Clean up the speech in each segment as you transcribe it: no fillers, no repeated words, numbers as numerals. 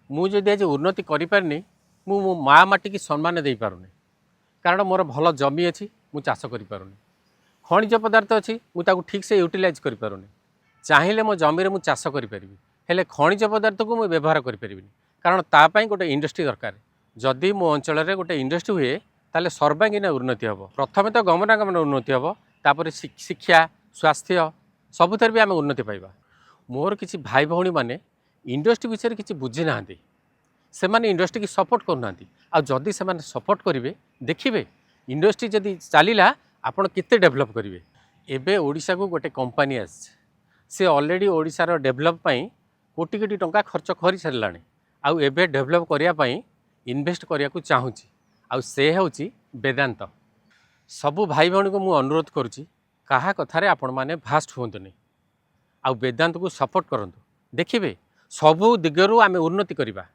मुझे आज उन्नति करें मु मो माँ माटी की सम्मान दे पारुनी कारण मोर भल जमी अच्छी मु चाष करें खनिज पदार्थ अच्छी मुझे ठीक से यूटिलाइज करें चाहिए मो जमी मु चाष करें हेले खनिज पदार्थ को मुझे व्यवहार करें कारण तापाई गोटे इंडस्ट्री दरकार जदि मो अंचल गोटे इंडस्ट्री हुए ताले सर्वांगीन उन्नति हम प्रथम तो गमनागमन उन्नति हम तापर शिक्षा स्वास्थ्य सबुथ भी आम उन्नति पाइबा मोर किसी भाई भौणी मैंने इंडस्ट्री विषय किसी बुझी ना से माने इंडस्ट्री की सपोर्ट करना आदि से सपोर्ट करेंगे देखिए इंडस्ट्री जदि चलला आपड़ केते डेभलप करेंगे एबे ओडिशा को गोटे कंपनी आसे ऑलरेडी ओडिशार डेभलप कोटी कोटी टंका खर्च कर सारा आउ एबे डेभलप करने इन्वेस्ट करने को चाहूँगी आउ से होची वेदांत सबू भाई भौणी को मुझे अनुरोध करुँची कहा कथार आपण मैंने फास्ट हूँ आउ वेदांत को सपोर्ट करूँ देखिए सबू दिगरू आम उन्नति करवा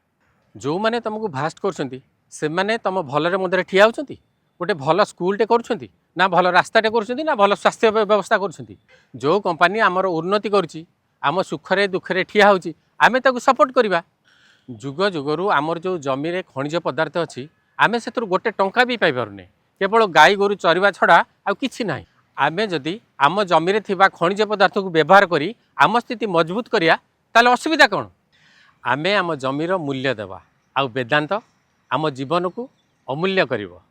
जो मैंने तुमको फास्ट कर तुम भलरे मदरे ठिया होती गोटे भल स्कूलटे कर ना भल रास्ताटे कर भल स्वास्थ्य व्यवस्था कर जो कंपनी आमर उन्नति करुँची आम सुखरे दुखरे ठिया होची आमे ताकू सपोर्ट करवा जुग जुगरू आमर जो जमी खनिज पदार्थ अच्छी आमे से गोटे टंका भी पाई पारुने केवल गाई गोरु चरवा छड़ा आ किछि नाही आमे जदि आम जमी खनिज पदार्थ को व्यवहार करी आम स्थिति मजबूत करिया ताले असुविधा कौन आमे आम जमीर मूल्य देवा आ वेदांत आम जीवन को अमूल्य करिवो।